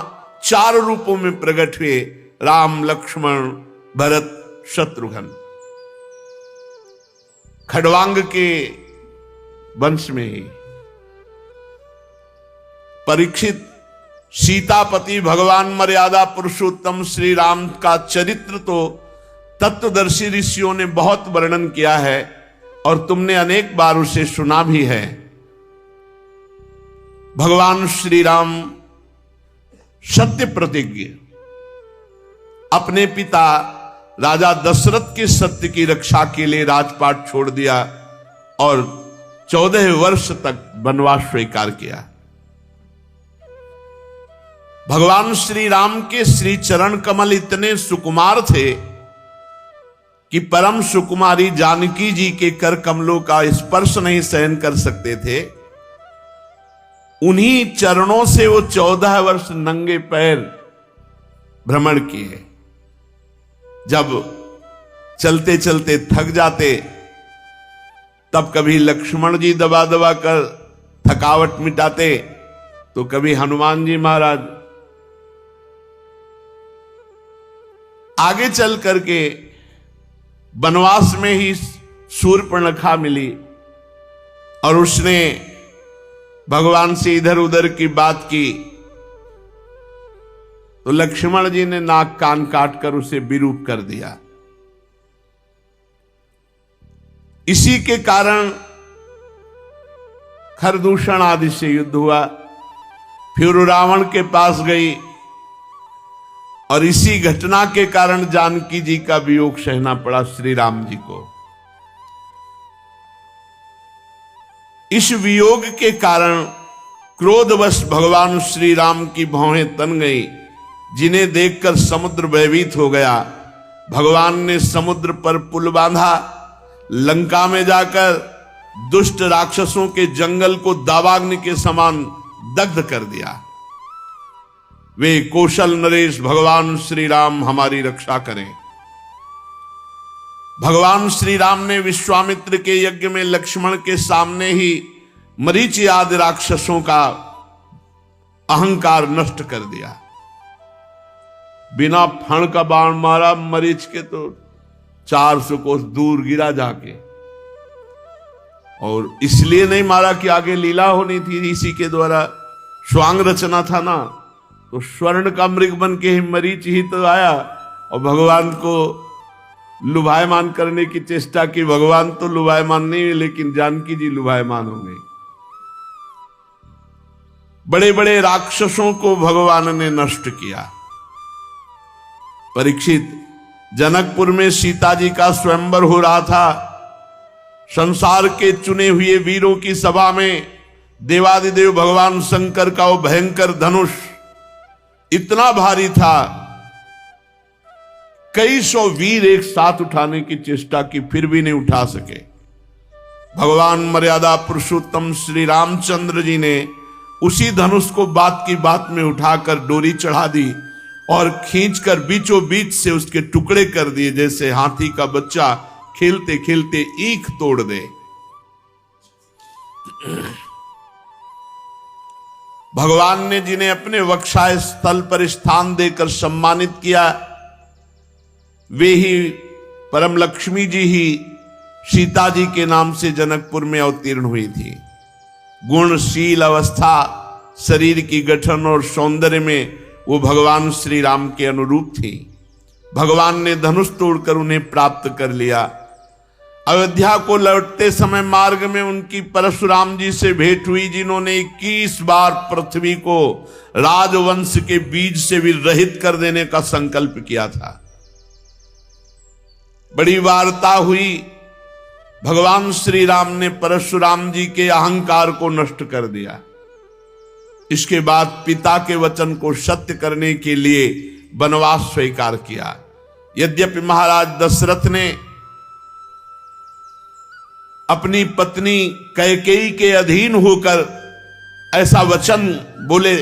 4 रूपों में प्रकट हुए। राम लक्ष्मण भरत शत्रुघ्न, खड़वांग के वंश में ही। परीक्षित, सीतापति भगवान मर्यादा पुरुषोत्तम श्री राम का चरित्र तो तत्वदर्शी ऋषियों ने बहुत वर्णन किया है और तुमने अनेक बार उसे सुना भी है। भगवान श्री राम सत्य प्रतिज्ञ, अपने पिता राजा दशरथ के सत्य की रक्षा के लिए राजपाट छोड़ दिया और 14 वर्ष तक वनवास स्वीकार किया। भगवान श्री राम के श्री चरण कमल इतने सुकुमार थे कि परम सुकुमारी जानकी जी के कर कमलों का स्पर्श नहीं सहन कर सकते थे। उन्हीं चरणों से वो 14 वर्ष नंगे पैर भ्रमण किए। जब चलते चलते थक जाते तब कभी लक्ष्मण जी दबा दबा कर थकावट मिटाते, तो कभी हनुमान जी महाराज। आगे चल करके वनवास में ही शूर्पणखा मिली और उसने भगवान से इधर उधर की बात की, तो लक्ष्मण जी ने नाक कान काट कर उसे विरूप कर दिया। इसी के कारण खरदूषण आदि से युद्ध हुआ। फिर रावण के पास गई और इसी घटना के कारण जानकी जी का वियोग सहना पड़ा श्री राम जी को। इस वियोग के कारण क्रोधवश भगवान श्री राम की भौहें तन गई, जिन्हें देखकर समुद्र भयभीत हो गया। भगवान ने समुद्र पर पुल बांधा, लंका में जाकर दुष्ट राक्षसों के जंगल को दावाग्नि के समान दग्ध कर दिया। वे कौशल नरेश भगवान श्री राम हमारी रक्षा करें। भगवान श्री राम ने विश्वामित्र के यज्ञ में लक्ष्मण के सामने ही मरीचि आदि राक्षसों का अहंकार नष्ट कर दिया। बिना फण का बाण मारा, मरीच के तो 400 कोस दूर गिरा जाके। और इसलिए नहीं मारा कि आगे लीला होनी थी, इसी के द्वारा स्वांग रचना था ना। तो स्वर्ण का मृग बन के ही मरीच ही तो आया और भगवान को लुभायमान करने की चेष्टा की। भगवान तो लुभायमान नहीं हुए, लेकिन जानकी जी लुभायमान हो गई। बड़े बड़े राक्षसों को भगवान ने नष्ट किया। परीक्षित, जनकपुर में सीता जी का स्वयंवर हो रहा था। संसार के चुने हुए वीरों की सभा में देवादिदेव भगवान शंकर का वो भयंकर धनुष इतना भारी था, कई सौ वीर एक साथ उठाने की चेष्टा की, फिर भी नहीं उठा सके। भगवान मर्यादा पुरुषोत्तम श्री रामचंद्र जी ने उसी धनुष को बात की बात में उठाकर डोरी चढ़ा दी और खींचकर बीचों बीच से उसके टुकड़े कर दिए, जैसे हाथी का बच्चा खेलते खेलते ईख तोड़ दे। भगवान ने जिन्हें अपने वक्षाय स्थल पर स्थान देकर सम्मानित किया, वे ही परम लक्ष्मी जी ही सीता जी के नाम से जनकपुर में अवतीर्ण हुई थी। गुणशील अवस्था, शरीर की गठन और सौंदर्य में वो भगवान श्री राम के अनुरूप थी। भगवान ने धनुष तोड़कर उन्हें प्राप्त कर लिया। अयोध्या को लौटते समय मार्ग में उनकी परशुराम जी से भेंट हुई, जिन्होंने 21 बार पृथ्वी को राजवंश के बीज से भी रहित कर देने का संकल्प किया था। बड़ी वार्ता हुई। भगवान श्री राम ने परशुराम जी के अहंकार को नष्ट कर दिया। इसके बाद पिता के वचन को सत्य करने के लिए वनवास स्वीकार किया। यद्यपि महाराज दशरथ ने अपनी पत्नी कैकेयी के अधीन होकर ऐसा वचन बोले,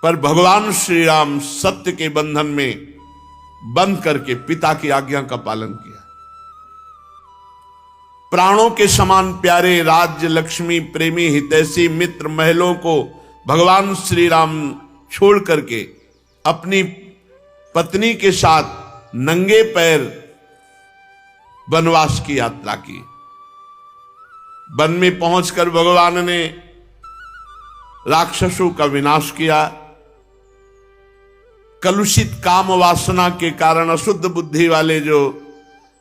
पर भगवान श्री राम सत्य के बंधन में बंद करके पिता की आज्ञा का पालन किया। प्राणों के समान प्यारे राज्य, लक्ष्मी, प्रेमी, हितैषी, मित्र, महलों को भगवान श्री राम छोड़ करके अपनी पत्नी के साथ नंगे पैर वनवास की यात्रा की। वन में पहुंचकर भगवान ने राक्षसों का विनाश किया। कलुषित काम वासना के कारण अशुद्ध बुद्धि वाले जो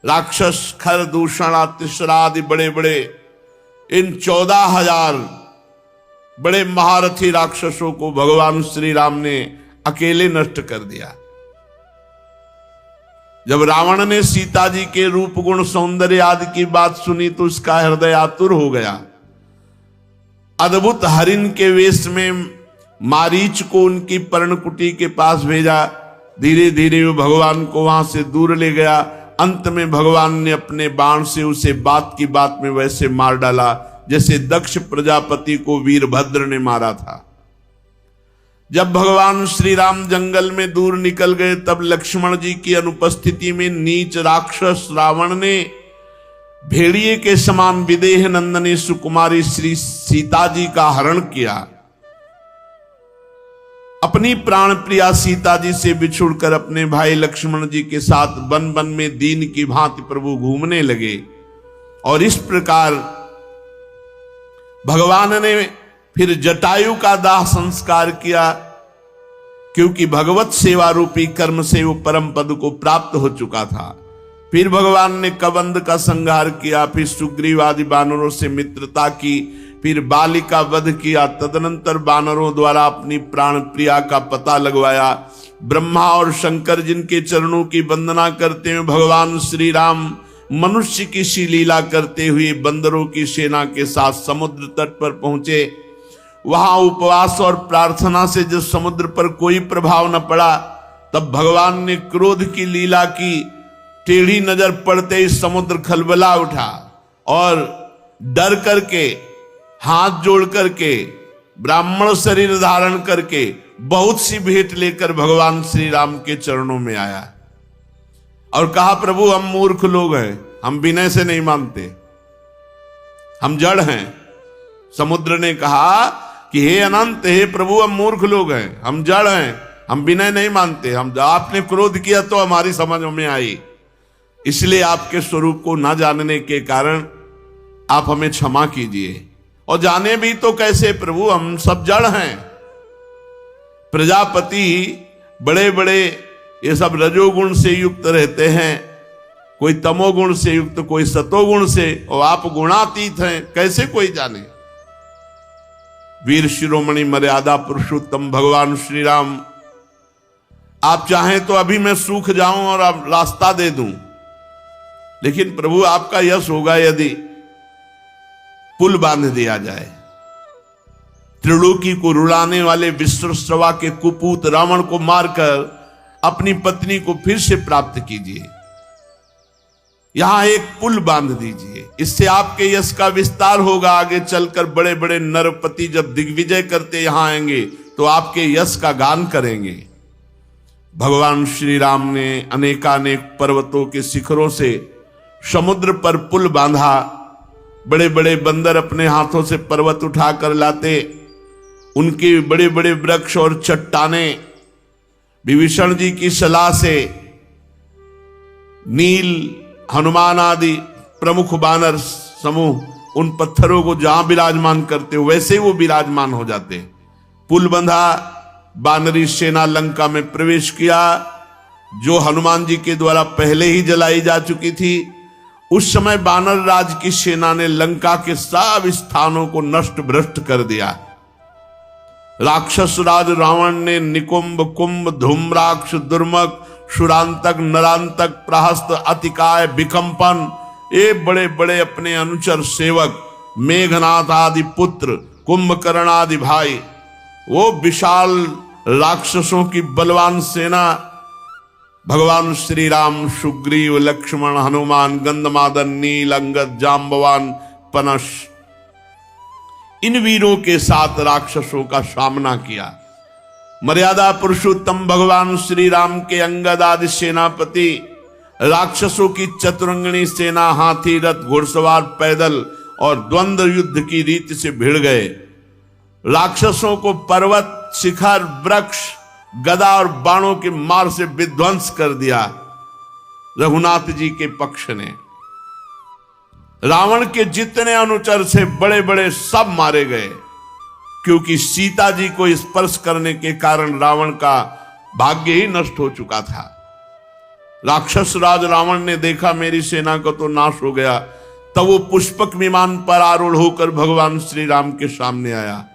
राक्षस खर दूषण तिसरा आदि बड़े बड़े इन 14,000 बड़े महारथी राक्षसों को भगवान श्री राम ने अकेले नष्ट कर दिया। जब रावण ने सीता जी के रूप गुण सौंदर्य आदि की बात सुनी तो उसका हृदय आतुर हो गया। अद्भुत हरिण के वेश में मारीच को उनकी पर्णकुटी के पास भेजा। धीरे धीरे वो भगवान को वहां से दूर ले गया। अंत में भगवान ने अपने बाण से उसे बात की बात में वैसे मार डाला जैसे दक्ष प्रजापति को वीरभद्र ने मारा था। जब भगवान श्री राम जंगल में दूर निकल गए तब लक्ष्मण जी की अनुपस्थिति में नीच राक्षस रावण ने भेड़िए के समान विदेह नंदनी सुकुमारी श्री सीता जी का हरण किया। अपनी प्राण प्रिया सीता जी से बिछुड़कर अपने भाई लक्ष्मण जी के साथ वन वन में दीन की भांति प्रभु घूमने लगे। और इस प्रकार भगवान ने फिर जटायु का दाह संस्कार किया, क्योंकि भगवत सेवा रूपी कर्म से वो परम पद को प्राप्त हो चुका था। फिर भगवान ने कबंध का संहार किया, फिर सुग्रीव आदि बानरों से मित्रता की, फिर बाली का वध किया। तदनंतर बानरों द्वारा अपनी प्राण प्रिया का पता लगवाया। ब्रह्मा और शंकर जिनके चरणों की वंदना करते हुए भगवान श्री राम मनुष्य की सी लीला करते हुए बंदरों की सेना के साथ समुद्र तट पर पहुंचे। वहां उपवास और प्रार्थना से जब समुद्र पर कोई प्रभाव न पड़ा तब भगवान ने क्रोध की लीला की। टेढ़ी नजर पड़ते ही समुद्र खलबला उठा और डर करके हाथ जोड़ करके ब्राह्मण शरीर धारण करके बहुत सी भेंट लेकर भगवान श्री राम के चरणों में आया और कहा, प्रभु हम मूर्ख लोग हैं, हम विनय से नहीं मानते, हम जड़ हैं। समुद्र ने कहा कि हे अनंत, हे प्रभु हम मूर्ख लोग हैं, हम जड़ हैं, हम विनय नहीं मानते, हम आपने क्रोध किया तो हमारी समझ में आई, इसलिए आपके स्वरूप को ना जानने के कारण आप हमें क्षमा कीजिए। और जाने भी तो कैसे प्रभु, हम सब जड़ हैं। प्रजापति बड़े बड़े ये सब रजोगुण से युक्त रहते हैं, कोई तमोगुण से युक्त, कोई सतोगुण से, और आप गुणातीत हैं, कैसे कोई जाने। वीर शिरोमणि मर्यादा पुरुषोत्तम भगवान श्री राम, आप चाहें तो अभी मैं सूख जाऊं और आप रास्ता दे दूं, लेकिन प्रभु आपका यश होगा यदि पुल बांध दिया जाए। त्रिलोकी को रुलाने वाले विश्वश्रवा के कुपूत रावण को मारकर अपनी पत्नी को फिर से प्राप्त कीजिए, यहां एक पुल बांध दीजिए, इससे आपके यश का विस्तार होगा। आगे चलकर बड़े बड़े नरपति जब दिग्विजय करते यहां आएंगे तो आपके यश का गान करेंगे। भगवान श्री राम ने अनेकानेक पर्वतों के शिखरों से समुद्र पर पुल बांधा। बड़े बड़े बंदर अपने हाथों से पर्वत उठाकर लाते, उनके बड़े बड़े वृक्ष और चट्टानें विभीषण जी की सलाह से नील, हनुमान आदि प्रमुख बानर समूह उन पत्थरों को जहां विराजमान करते वैसे वो विराजमान हो जाते। पुल बंधा, बानरी सेना लंका में प्रवेश किया, जो हनुमान जी के द्वारा पहले ही जलाई जा चुकी थी। उस समय बानर राज की सेना ने लंका के सब स्थानों को नष्ट भ्रष्ट कर दिया। राक्षस राज रावण ने निकुंभ, कुंभ, धूम्राक्ष, दुर्मक, शुरांतक, नरांतक, प्रहस्त, अतिकाय, विकंपन, ये बड़े बड़े अपने अनुचर सेवक, मेघनाथ आदि पुत्र, कुंभकर्ण आदि भाई, वो विशाल राक्षसों की बलवान सेना भगवान श्री राम, सुग्रीव, लक्ष्मण, हनुमान, गंधमादन, नील, अंगद, जांबवान, पनश, इन वीरों के साथ राक्षसों का सामना किया। मर्यादा पुरुषोत्तम भगवान श्री राम के अंगद आदि सेनापति राक्षसों की चतुरंगनी सेना हाथी, रथ, घुड़सवार, पैदल और द्वंद्व युद्ध की रीति से भिड़ गए। राक्षसों को पर्वत, शिखर, वृक्ष गदा और बाणों के मार से विध्वंस कर दिया रघुनाथ जी के पक्ष ने। रावण के जितने अनुचर से बड़े बड़े सब मारे गए, क्योंकि सीता जी को स्पर्श करने के कारण रावण का भाग्य ही नष्ट हो चुका था। राक्षस राज रावण ने देखा मेरी सेना का तो नाश हो गया, तब वो पुष्पक विमान पर आरूढ़ होकर भगवान श्री राम के सामने आया।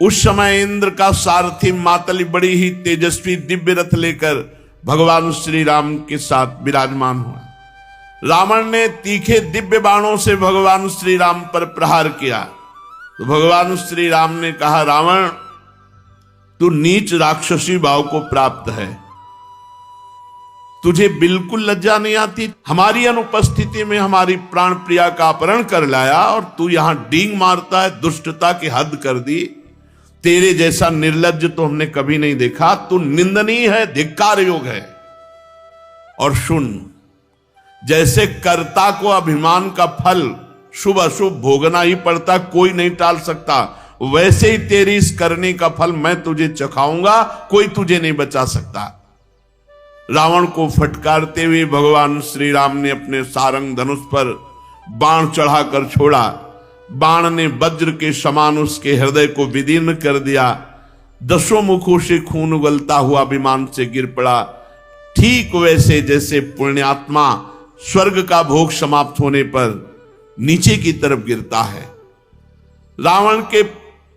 उस समय इंद्र का सारथी मातली बड़ी ही तेजस्वी दिव्य रथ लेकर भगवान श्री राम के साथ विराजमान हुआ। रावण ने तीखे दिव्य बाणों से भगवान श्री राम पर प्रहार किया, तो भगवान श्री राम ने कहा, रावण तू नीच राक्षसी भाव को प्राप्त है, तुझे बिल्कुल लज्जा नहीं आती। हमारी अनुपस्थिति में हमारी प्राण प्रिया का अपहरण कर लाया और तू यहां डींग मारता है, दुष्टता की हद कर दी। तेरे जैसा निर्लज्ज तो हमने कभी नहीं देखा, तू निंदनीय है, धिक्कार योग है। और सुन, जैसे कर्ता को अभिमान का फल शुभ अशुभ भोगना ही पड़ता, कोई नहीं टाल सकता, वैसे ही तेरी इस करने का फल मैं तुझे चखाऊंगा, कोई तुझे नहीं बचा सकता। रावण को फटकारते हुए भगवान श्री राम ने अपने सारंग धनुष पर बाण चढ़ाकर छोड़ा। बाण ने वज्र के समान उसके हृदय को विदीर्ण कर दिया। 10 मुखों से खून उगलता हुआ विमान से गिर पड़ा, ठीक वैसे जैसे पुण्यात्मा स्वर्ग का भोग समाप्त होने पर नीचे की तरफ गिरता है। रावण के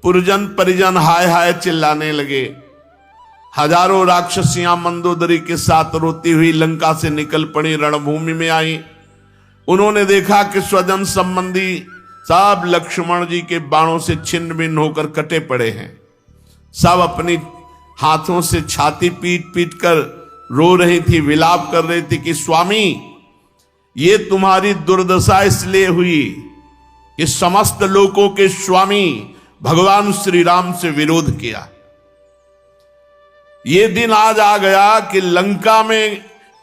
पुरजन परिजन हाय हाय चिल्लाने लगे। हजारों राक्षसियां मंदोदरी के साथ रोती हुई लंका से निकल पड़ी, रणभूमि में आई। उन्होंने देखा कि स्वजन संबंधी सब लक्ष्मण जी के बाणों से छिन्न भिन्न होकर कटे पड़े हैं। सब अपनी हाथों से छाती पीट पीट कर रो रही थी, विलाप कर रही थी कि स्वामी, ये तुम्हारी दुर्दशा इसलिए हुई कि समस्त लोकों के स्वामी भगवान श्री राम से विरोध किया। ये दिन आज आ गया कि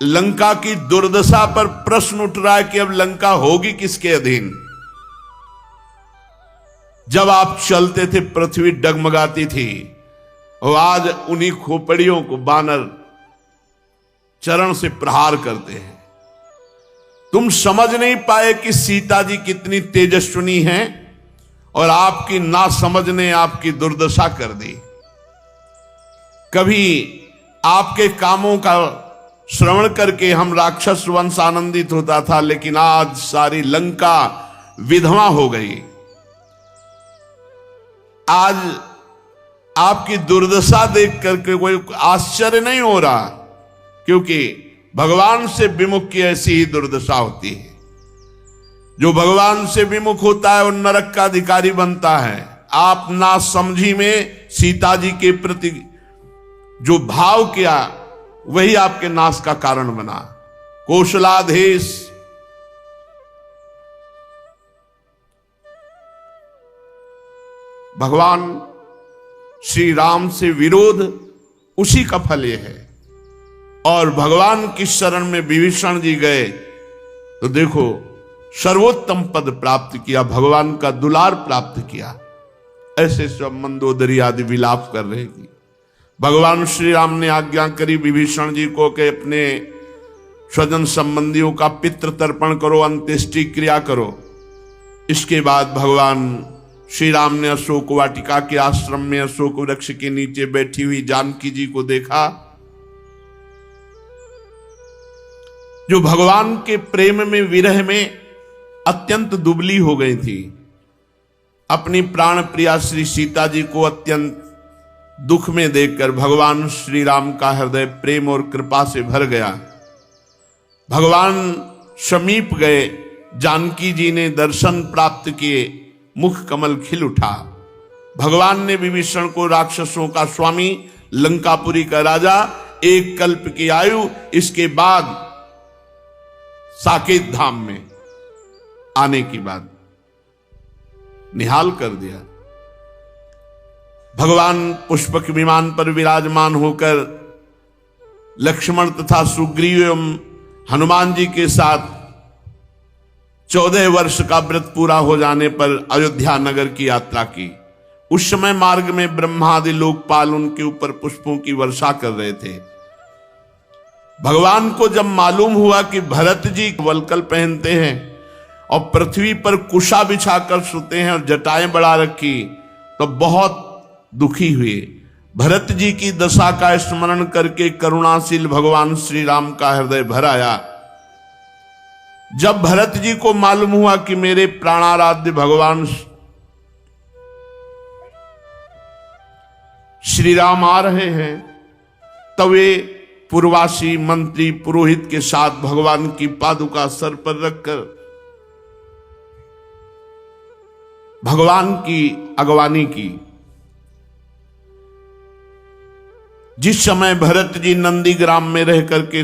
लंका की दुर्दशा पर प्रश्न उठ रहा है कि अब लंका होगी किसके अधीन। जब आप चलते थे पृथ्वी डगमगाती थी, और आज उन्हीं खोपड़ियों को बानर चरण से प्रहार करते हैं। तुम समझ नहीं पाए कि सीता जी कितनी तेजस्विनी हैं, और आपकी नासमझ ने आपकी दुर्दशा कर दी। कभी आपके कामों का श्रवण करके हम राक्षस वंश आनंदित होता था, लेकिन आज सारी लंका विधवा हो गई। आज आपकी दुर्दशा देख करके कोई आश्चर्य नहीं हो रहा, क्योंकि भगवान से विमुख की ऐसी ही दुर्दशा होती है। जो भगवान से विमुख होता है वो नरक का अधिकारी बनता है। आप नासमझी में सीता जी के प्रति जो भाव किया, वही आपके नाश का कारण बना। कौशलाधीश भगवान श्री राम से विरोध, उसी का फल यह है। और भगवान की शरण में विभीषण जी गए तो देखो सर्वोत्तम पद प्राप्त किया, भगवान का दुलार प्राप्त किया। ऐसे सब मंदोदरी आदि विलाप कर रहे थी। भगवान श्री राम ने आज्ञा करी विभीषण जी को कि अपने स्वजन संबंधियों का पितृ तर्पण करो, अंत्येष्टि क्रिया करो। इसके बाद भगवान श्री राम ने अशोक वाटिका के आश्रम में अशोक वृक्ष के नीचे बैठी हुई जानकी जी को देखा, जो भगवान के प्रेम में विरह में अत्यंत दुबली हो गई थी। अपनी प्राण प्रिया श्री सीता जी को अत्यंत दुख में देखकर भगवान श्री राम का हृदय प्रेम और कृपा से भर गया। भगवान समीप गए, जानकी जी ने दर्शन प्राप्त किए, मुख कमल खिल उठा। भगवान ने विभीषण को राक्षसों का स्वामी, लंकापुरी का राजा, 1 कल्प की आयु, इसके बाद साकेत धाम में आने की बात निहाल कर दिया। भगवान पुष्पक विमान पर विराजमान होकर लक्ष्मण तथा सुग्रीव एवं हनुमान जी के साथ 14 वर्ष का व्रत पूरा हो जाने पर अयोध्या नगर की यात्रा की। उस समय मार्ग में ब्रह्मादि लोकपाल उनके ऊपर पुष्पों की वर्षा कर रहे थे। भगवान को जब मालूम हुआ कि भरत जी वलकल पहनते हैं और पृथ्वी पर कुशा बिछाकर सोते हैं और जटाएं बढ़ा रखी, तो बहुत दुखी हुए। भरत जी की दशा का स्मरण करके करुणाशील भगवान श्री राम का हृदय भर आया। जब भरत जी को मालूम हुआ कि मेरे प्राणाराध्य भगवान श्री राम आ रहे हैं, तब वे पूर्वासी मंत्री पुरोहित के साथ भगवान की पादुका सर पर रखकर भगवान की अगवानी की। जिस समय भरत जी नंदीग्राम में रह करके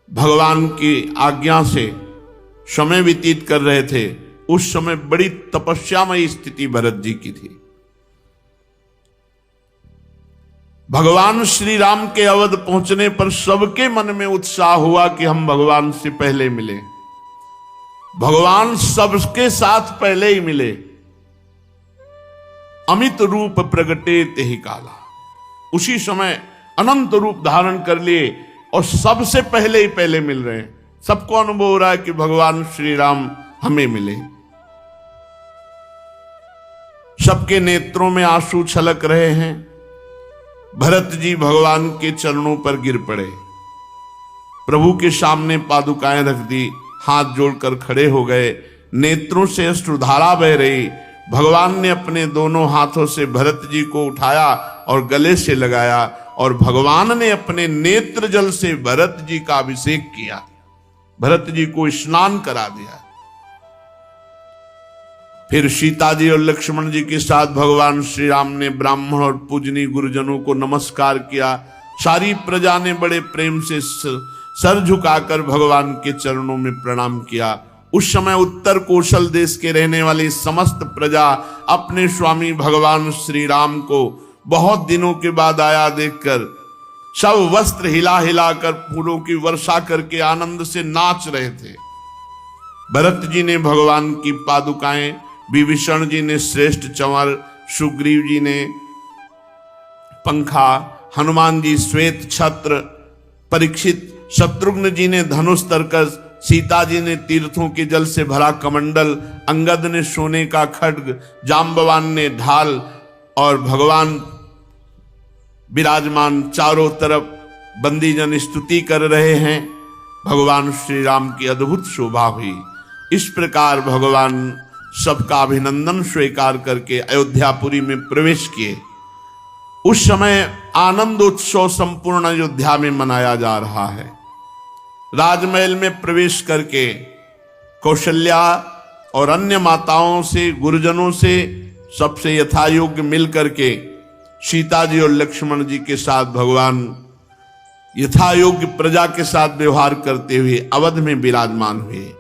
भगवान की आज्ञा से समय व्यतीत कर रहे थे, उस समय बड़ी तपस्यामयी स्थिति भरत जी की थी। भगवान श्री राम के अवध पहुंचने पर सबके मन में उत्साह हुआ कि हम भगवान से पहले मिले, भगवान सबके साथ पहले ही मिले। अमित रूप प्रगटे तेहि काला, उसी समय अनंत रूप धारण कर लिए और सबसे पहले ही पहले मिल रहे हैं। सबको अनुभव हो रहा है कि भगवान श्री राम हमें मिले। सबके नेत्रों में आंसू छलक रहे हैं। भरत जी भगवान के चरणों पर गिर पड़े, प्रभु के सामने पादुकाएं रख दी, हाथ जोड़कर खड़े हो गए। नेत्रों से अश्रुधारा बह रही। भगवान ने अपने दोनों हाथों से भरत जी को उठाया और गले से लगाया और भगवान ने अपने नेत्र जल से भरत जी का अभिषेक किया, भरत जी को स्नान करा दिया। फिर सीता जी और लक्ष्मण जी के साथ भगवान श्री राम ने ब्राह्मण और पूजनीय गुरुजनों को नमस्कार किया। सारी प्रजा ने बड़े प्रेम से सर झुकाकर भगवान के चरणों में प्रणाम किया। उस समय उत्तर कौशल देश के रहने वाली समस्त प्रजा अपने स्वामी भगवान श्री राम को बहुत दिनों के बाद आया देखकर सब वस्त्र हिला हिलाकर फूलों की वर्षा करके आनंद से नाच रहे थे। भरत जी ने भगवान की पादुकाएं, विभीषण जी ने श्रेष्ठ चंवर, सुग्रीव जी ने पंखा, हनुमान जी श्वेत छत्र, परीक्षित शत्रुघ्न जी ने धनुष तरकस, सीता जी ने तीर्थों के जल से भरा कमंडल, अंगद ने सोने का खड्ग, जाम्बवान ने ढाल और भगवान विराजमान चारों तरफ बंदीजन स्तुति कर रहे हैं। भगवान श्री राम की अद्भुत शोभा हुई। इस प्रकार भगवान सबका अभिनंदन स्वीकार करके अयोध्यापुरी में प्रवेश किए। उस समय आनंदोत्सव संपूर्ण अयोध्या में मनाया जा रहा है। राजमहल में प्रवेश करके कौशल्या और अन्य माताओं से, गुरुजनों से सबसे यथायोग्य मिल करके सीता जी और लक्ष्मण जी के साथ भगवान यथायोग्य प्रजा के साथ व्यवहार करते हुए अवध में विराजमान हुए।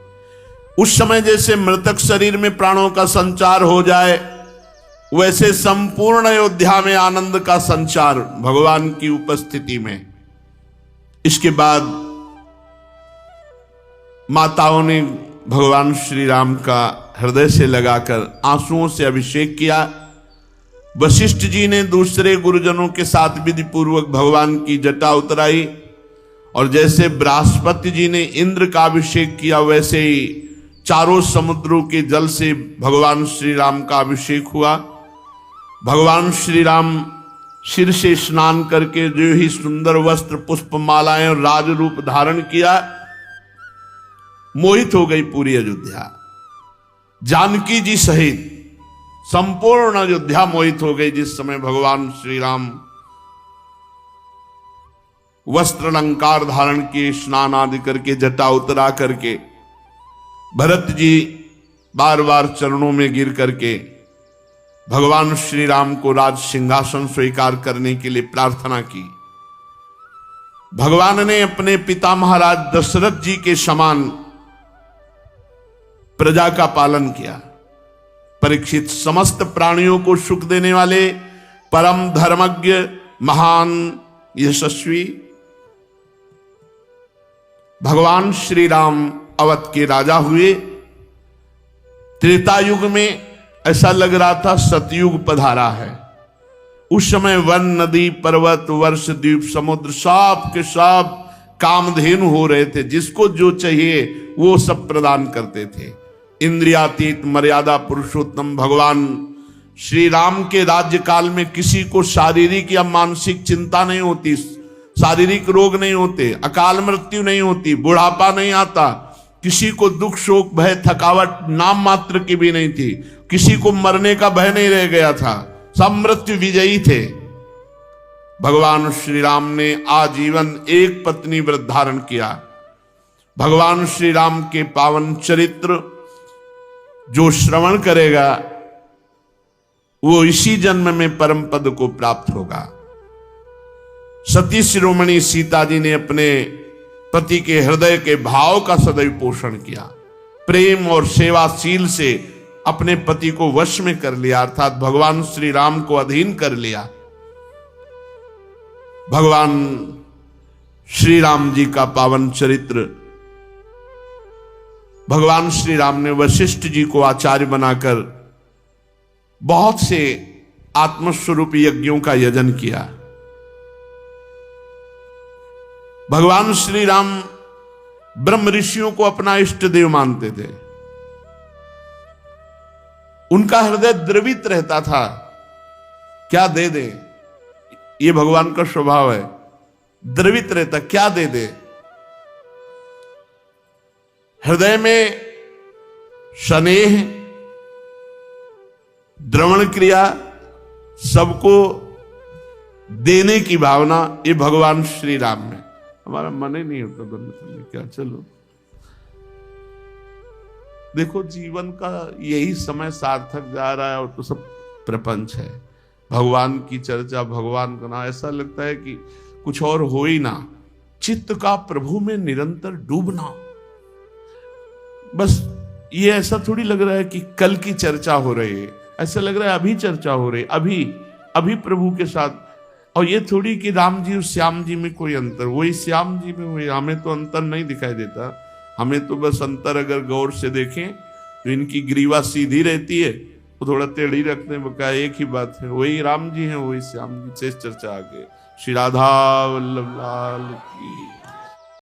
उस समय जैसे मृतक शरीर में प्राणों का संचार हो जाए, वैसे संपूर्ण अयोध्या में आनंद का संचार भगवान की उपस्थिति में। इसके बाद माताओं ने भगवान श्री राम का हृदय से लगाकर आंसुओं से अभिषेक किया। वशिष्ठ जी ने दूसरे गुरुजनों के साथ विधि पूर्वक भगवान की जटा उतराई और जैसे बृहस्पति जी ने इंद्र का अभिषेक किया, वैसे ही चारों समुद्रों के जल से भगवान श्री राम का अभिषेक हुआ। भगवान श्री राम सिर से स्नान करके जो ही सुंदर वस्त्र, पुष्प मालाएं और राज रूप धारण किया, मोहित हो गई पूरी अयोध्या। जानकी जी सहित संपूर्ण अयोध्या मोहित हो गई जिस समय भगवान श्री राम वस्त्र अलंकार धारण किए, स्नान आदि करके, जटा उतरा करके। भरत जी बार बार चरणों में गिर करके भगवान श्री राम को राज सिंहासन स्वीकार करने के लिए प्रार्थना की। भगवान ने अपने पिता महाराज दशरथ जी के समान प्रजा का पालन किया। परीक्षित समस्त प्राणियों को सुख देने वाले परम धर्मज्ञ, महान, यशस्वी भगवान श्री राम अवध के राजा हुए। त्रेता युग में ऐसा लग रहा था सतयुग पधारा है। उस समय वन, नदी, पर्वत, वर्ष, द्वीप, समुद्र सब के सब कामधेनु हो रहे थे। जिसको जो चाहिए वो सब प्रदान करते थे। इंद्रियातीत मर्यादा पुरुषोत्तम भगवान श्री राम के राज्य काल में किसी को शारीरिक या मानसिक चिंता नहीं होती, शारीरिक रोग नहीं होते, अकाल मृत्यु नहीं होती, बुढ़ापा नहीं आता, किसी को दुख, शोक, भय, थकावट नाम मात्र की भी नहीं थी, किसी को मरने का भय नहीं रह गया था, सब मृत्यु विजयी थे। भगवान श्री राम ने आजीवन एक पत्नी व्रत धारण किया। भगवान श्री राम के पावन चरित्र जो श्रवण करेगा वो इसी जन्म में परम पद को प्राप्त होगा। सती शिरोमणि सीता जी ने अपने पति के हृदय के भाव का सदैव पोषण किया। प्रेम और सेवाशील से अपने पति को वश में कर लिया, अर्थात भगवान श्री राम को अधीन कर लिया। भगवान श्री राम जी का पावन चरित्र, भगवान श्री राम ने वशिष्ठ जी को आचार्य बनाकर बहुत से आत्मस्वरूप यज्ञों का यजन किया। भगवान श्री राम ब्रह्म ऋषियों को अपना इष्ट देव मानते थे। उनका हृदय द्रवित रहता था, क्या दे दे, ये भगवान का स्वभाव है, द्रवित रहता, क्या दे दे। हृदय में स्नेह, द्रवण क्रिया, सबको देने की भावना, ये भगवान श्री राम में। हमारा मन ही नहीं होता बंद करने क्या, चलो देखो जीवन का यही समय सार्थक जा रहा है और तो सब प्रपंच है। भगवान की चर्चा, भगवान का नाम, ऐसा लगता है कि कुछ और हो ही ना। चित्त का प्रभु में निरंतर डूबना, बस ये ऐसा थोड़ी लग रहा है कि कल की चर्चा हो रही है, ऐसा लग रहा है अभी चर्चा हो रही, अभी प्रभु के साथ। और ये थोड़ी कि राम जी और श्याम जी में कोई अंतर, वही श्याम जी में वही, हमें तो अंतर नहीं दिखाई देता। हमें तो बस अंतर अगर गौर से देखें तो इनकी ग्रीवा सीधी रहती है, वो थोड़ा टेढ़ी रखते हैं, बका एक ही बात है, वही राम जी हैं, वही श्याम जी। से चर्चा आगे। श्री राधा वल्लभ लाल की।